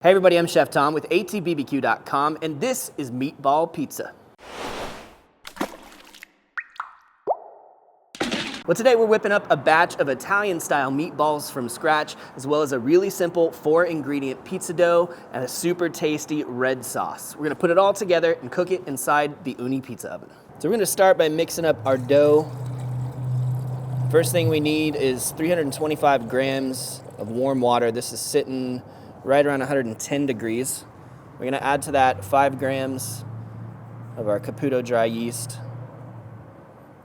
Hey everybody, I'm Chef Tom with allthingsbbq.com, and this is Meatball Pizza. Well, today we're whipping up a batch of Italian-style meatballs from scratch, as well as a really simple 4-ingredient pizza dough and a super tasty red sauce. We're gonna put it all together and cook it inside the Ooni pizza oven. So we're gonna start by mixing up our dough. First thing we need is 325 grams of warm water. This is sitting right around 110 degrees. We're gonna add to that 5 grams of our Caputo dry yeast.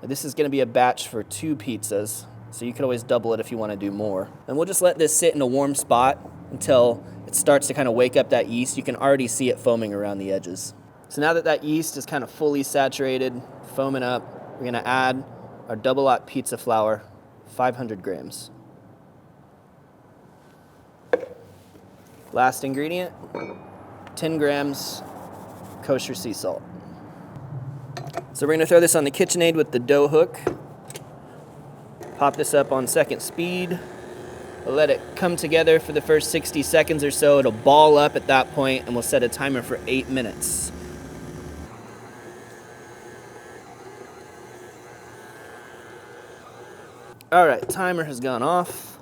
This is gonna be a batch for 2 pizzas, so you can always double it if you wanna do more. And we'll just let this sit in a warm spot until it starts to kind of wake up that yeast. You can already see it foaming around the edges. So now that that yeast is kind of fully saturated, foaming up, we're gonna add our double lot pizza flour, 500 grams. Last ingredient, 10 grams kosher sea salt. So we're gonna throw this on the KitchenAid with the dough hook. Pop this up on second speed. We'll let it come together for the first 60 seconds or so. It'll ball up at that point, and we'll set a timer for 8 minutes. All right, timer has gone off.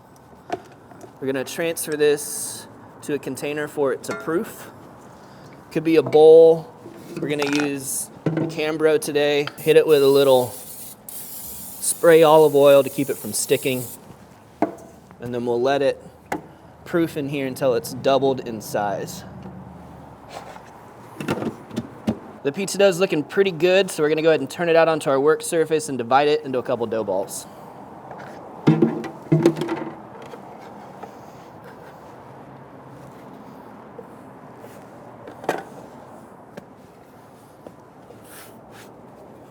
We're gonna transfer this to a container for it to proof. Could be a bowl. We're gonna use the Cambro today. Hit it with a little spray olive oil to keep it from sticking. And then we'll let it proof in here until it's doubled in size. The pizza dough is looking pretty good, so we're gonna go ahead and turn it out onto our work surface and divide it into a couple dough balls.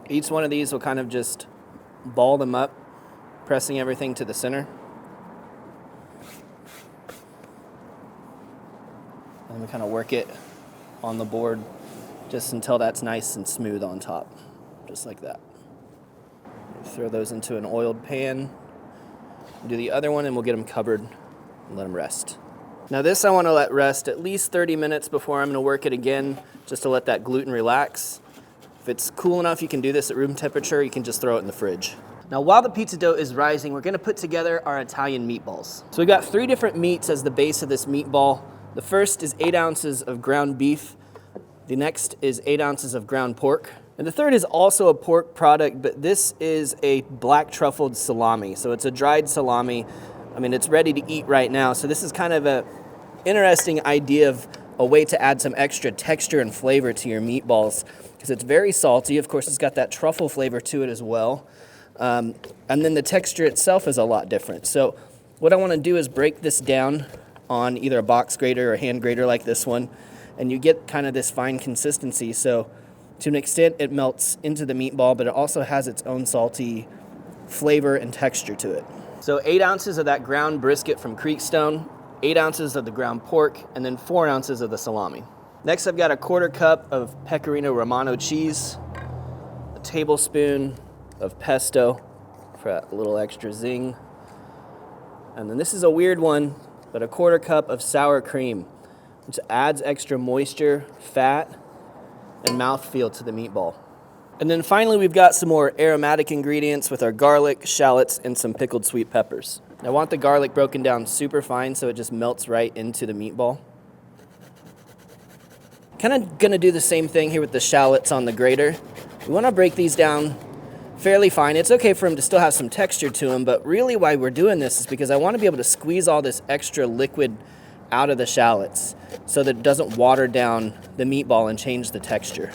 Each one of these will kind of just ball them up, pressing everything to the center. And we kind of work it on the board just until that's nice and smooth on top, just like that. Throw those into an oiled pan. Do the other one and we'll get them covered and let them rest. Now this I want to let rest at least 30 minutes before I'm going to work it again, just to let that gluten relax. If it's cool enough, you can do this at room temperature. You can just throw it in the fridge. Now, while the pizza dough is rising, we're gonna put together our Italian meatballs. So we've got 3 different meats as the base of this meatball. The first is 8 ounces of ground beef. The next is 8 ounces of ground pork. And the third is also a pork product, but this is a black truffled salami. So it's a dried salami. I mean, it's ready to eat right now. So this is kind of an interesting idea of a way to add some extra texture and flavor to your meatballs, because it's very salty. Of course, it's got that truffle flavor to it as well. And then the texture itself is a lot different. So what I want to do is break this down on either a box grater or hand grater like this one, and you get kind of this fine consistency. So to an extent, it melts into the meatball, but it also has its own salty flavor and texture to it. So 8 ounces of that ground brisket from Creekstone, 8 ounces of the ground pork, and then 4 ounces of the salami. Next, I've got a 1/4 cup of Pecorino Romano cheese, a tablespoon of pesto for a little extra zing. And then this is a weird one, but a 1/4 cup of sour cream, which adds extra moisture, fat, and mouthfeel to the meatball. And then finally, we've got some more aromatic ingredients with our garlic, shallots, and some pickled sweet peppers. I want the garlic broken down super fine so it just melts right into the meatball. Kind of gonna do the same thing here with the shallots on the grater. We wanna break these down fairly fine. It's okay for them to still have some texture to them, but really why we're doing this is because I wanna be able to squeeze all this extra liquid out of the shallots so that it doesn't water down the meatball and change the texture.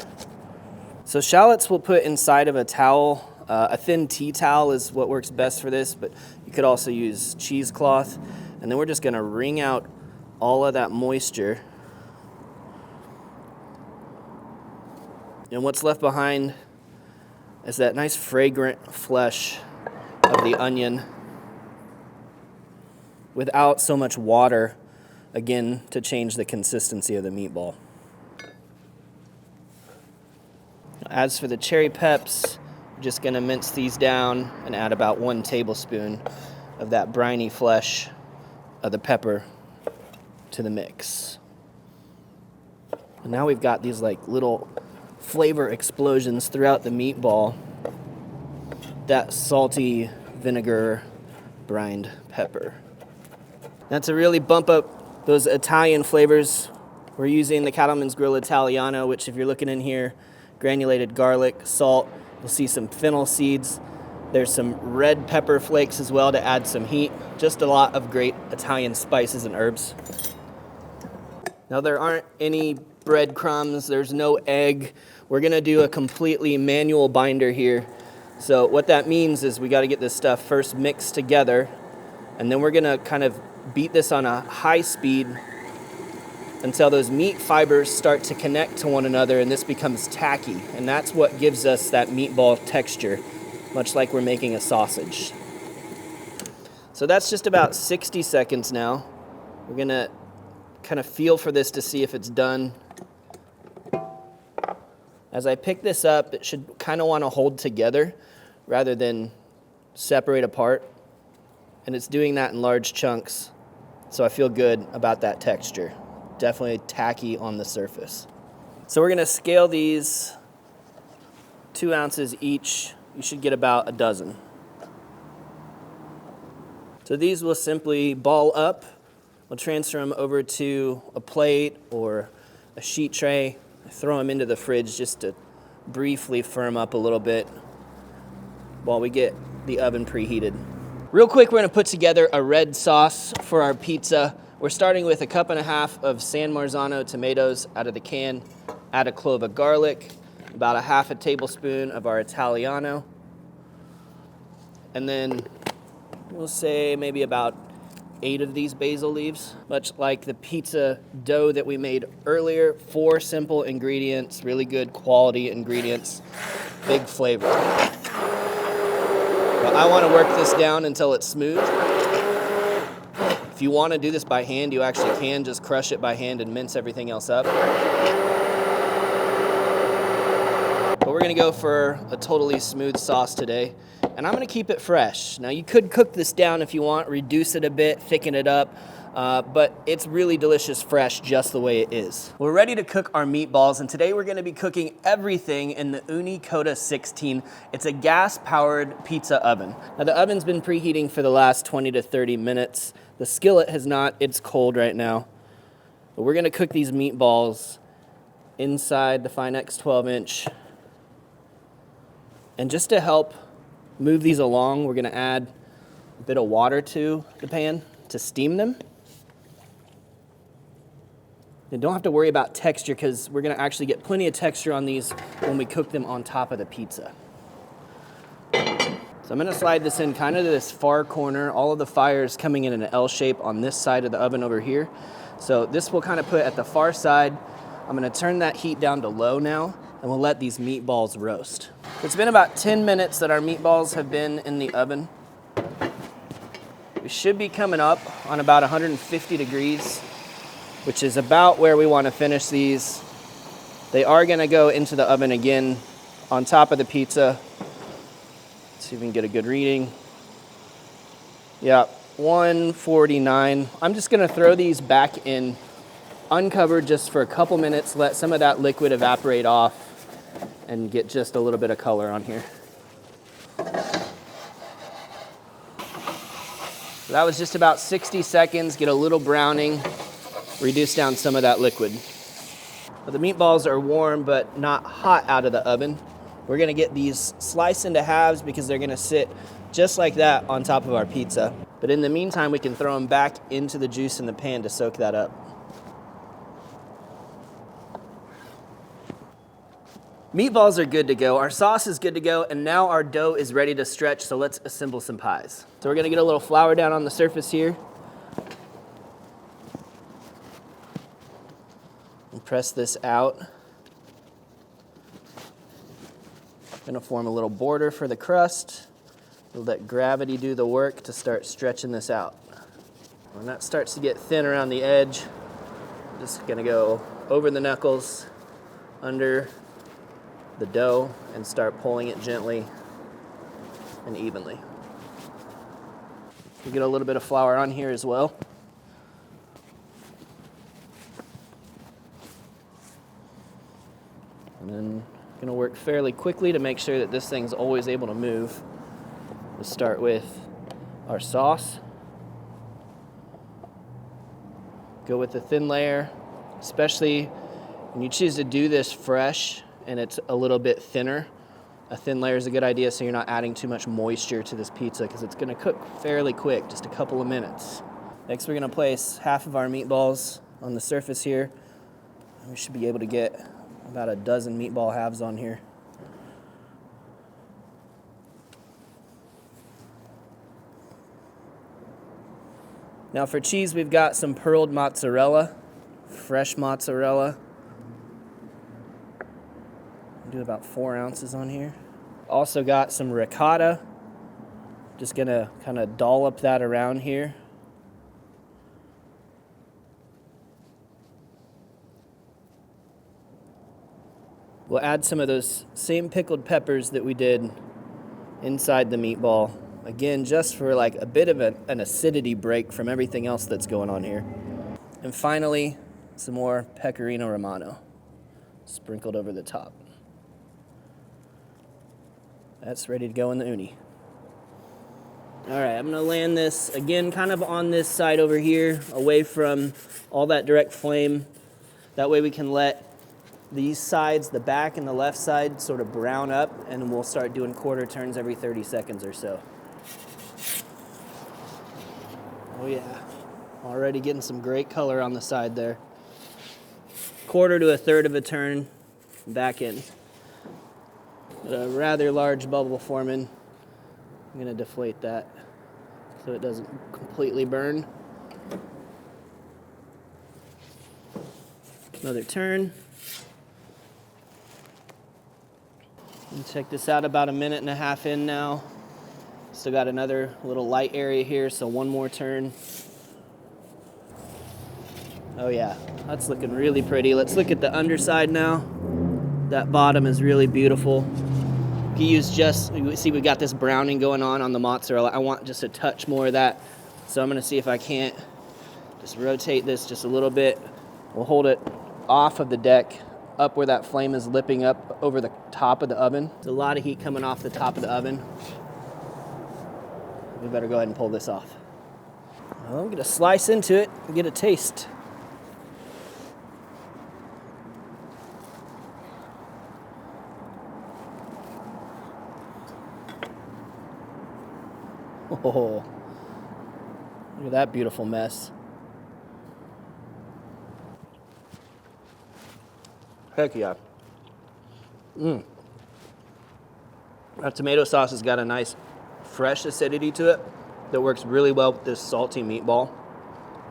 So shallots we'll put inside of a towel. A thin tea towel is what works best for this, but you could also use cheesecloth. And then we're just gonna wring out all of that moisture. And what's left behind is that nice fragrant flesh of the onion without so much water, again, to change the consistency of the meatball. As for the cherry peps, we're just gonna mince these down and add about 1 tablespoon of that briny flesh of the pepper to the mix. And now we've got these like little flavor explosions throughout the meatball. That salty vinegar brined pepper. Now to really bump up those Italian flavors, we're using the Cattleman's Grill Italiano, which if you're looking in here, granulated garlic, salt, you'll see some fennel seeds. There's some red pepper flakes as well to add some heat. Just a lot of great Italian spices and herbs. Now there aren't any breadcrumbs, there's no egg. We're gonna do a completely manual binder here. So what that means is we gotta get this stuff first mixed together, and then we're gonna kind of beat this on a high speed until those meat fibers start to connect to one another and this becomes tacky. And that's what gives us that meatball texture, much like we're making a sausage. So that's just about 60 seconds now. We're gonna kind of feel for this to see if it's done. As I pick this up, it should kind of want to hold together rather than separate apart. And it's doing that in large chunks, so I feel good about that texture. Definitely tacky on the surface. So we're gonna scale these 2 ounces each. You should get about a dozen. So these will simply ball up. We'll transfer them over to a plate or a sheet tray. Throw them into the fridge just to briefly firm up a little bit while we get the oven preheated. Real quick, we're gonna put together a red sauce for our pizza. We're starting with 1.5 cups of San Marzano tomatoes out of the can. Add a clove of garlic, about 1/2 tablespoon of our Italiano. And then we'll say maybe about 8 of these basil leaves. Much like the pizza dough that we made earlier, 4 simple ingredients, really good quality ingredients, big flavor. But I want to work this down until it's smooth. If you want to do this by hand, you actually can just crush it by hand and mince everything else up. But we're gonna go for a totally smooth sauce today. And I'm gonna keep it fresh. Now you could cook this down if you want, reduce it a bit, thicken it up, but it's really delicious fresh just the way it is. We're ready to cook our meatballs, and today we're gonna be cooking everything in the Ooni Koda 16. It's a gas-powered pizza oven. Now the oven's been preheating for the last 20 to 30 minutes. The skillet has not, it's cold right now. But we're gonna cook these meatballs inside the Finex 12-inch. And just to help move these along, we're gonna add a bit of water to the pan to steam them. You don't have to worry about texture because we're gonna actually get plenty of texture on these when we cook them on top of the pizza. So I'm gonna slide this in kind of to this far corner. All of the fire is coming in an L shape on this side of the oven over here. So this will kind of put at the far side. I'm gonna turn that heat down to low now, and we'll let these meatballs roast. It's been about 10 minutes that our meatballs have been in the oven. We should be coming up on about 150 degrees, which is about where we want to finish these. They are going to go into the oven again on top of the pizza. Let's see if we can get a good reading. Yeah, 149. I'm just going to throw these back in uncovered just for a couple minutes, let some of that liquid evaporate off and get just a little bit of color on here. So that was just about 60 seconds, get a little browning, reduce down some of that liquid. But the meatballs are warm but not hot out of the oven. We're gonna get these sliced into halves because they're gonna sit just like that on top of our pizza. But in the meantime, we can throw them back into the juice in the pan to soak that up. Meatballs are good to go, our sauce is good to go, and now our dough is ready to stretch, so let's assemble some pies. So we're gonna get a little flour down on the surface here. And press this out. Gonna form a little border for the crust. We'll let gravity do the work to start stretching this out. When that starts to get thin around the edge, I'm just gonna go over the knuckles, under the dough, and start pulling it gently and evenly. We get a little bit of flour on here as well. And then gonna work fairly quickly to make sure that this thing's always able to move. We'll start with our sauce. Go with the thin layer, especially when you choose to do this fresh and it's a little bit thinner. A thin layer is a good idea so you're not adding too much moisture to this pizza because it's gonna cook fairly quick, just a couple of minutes. Next, we're gonna place half of our meatballs on the surface here. We should be able to get about a dozen meatball halves on here. Now for cheese, we've got some pearled mozzarella, fresh mozzarella. Do about 4 ounces on here. Also got some ricotta. Just gonna kind of dollop that around here. We'll add some of those same pickled peppers that we did inside the meatball. Again, just for like a bit of an acidity break from everything else that's going on here. And finally, some more pecorino romano sprinkled over the top. That's ready to go in the uni. All right, I'm gonna land this again kind of on this side over here, away from all that direct flame. That way we can let these sides, the back and the left side, sort of brown up, and we'll start doing quarter turns every 30 seconds or so. Oh yeah, already getting some great color on the side there. Quarter to a third of a turn back in. A rather large bubble forming. I'm gonna deflate that so it doesn't completely burn. Another turn. And check this out, about a minute and a half in now. Still got another little light area here, so one more turn. Oh yeah, that's looking really pretty. Let's look at the underside now. That bottom is really beautiful. You use just, see we got this browning going on the mozzarella. I want just a touch more of that. So I'm gonna see if I can't just rotate this just a little bit. We'll hold it off of the deck, up where that flame is lipping up over the top of the oven. There's a lot of heat coming off the top of the oven. We better go ahead and pull this off. Well, I'm gonna slice into it and get a taste. Oh, look at that beautiful mess. Heck yeah. That tomato sauce has got a nice fresh acidity to it that works really well with this salty meatball.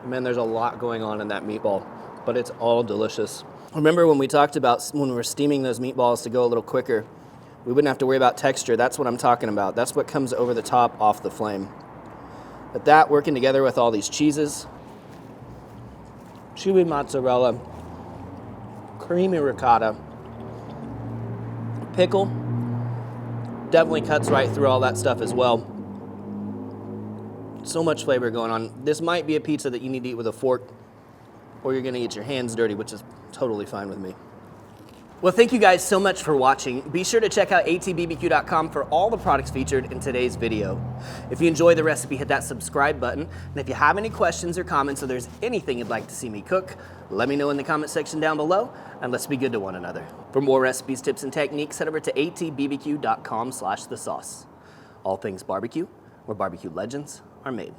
Man, there's a lot going on in that meatball, but it's all delicious. Remember when we talked about when we were steaming those meatballs to go a little quicker, we wouldn't have to worry about texture. That's what I'm talking about. That's what comes over the top off the flame. But that working together with all these cheeses, chewy mozzarella, creamy ricotta, pickle, definitely cuts right through all that stuff as well. So much flavor going on. This might be a pizza that you need to eat with a fork, or you're gonna get your hands dirty, which is totally fine with me. Well, thank you guys so much for watching. Be sure to check out allthingsbbq.com for all the products featured in today's video. If you enjoyed the recipe, hit that subscribe button. And if you have any questions or comments, or there's anything you'd like to see me cook, let me know in the comment section down below, and let's be good to one another. For more recipes, tips, and techniques, head over to allthingsbbq.com/thesauce. All Things Barbecue, where barbecue legends are made.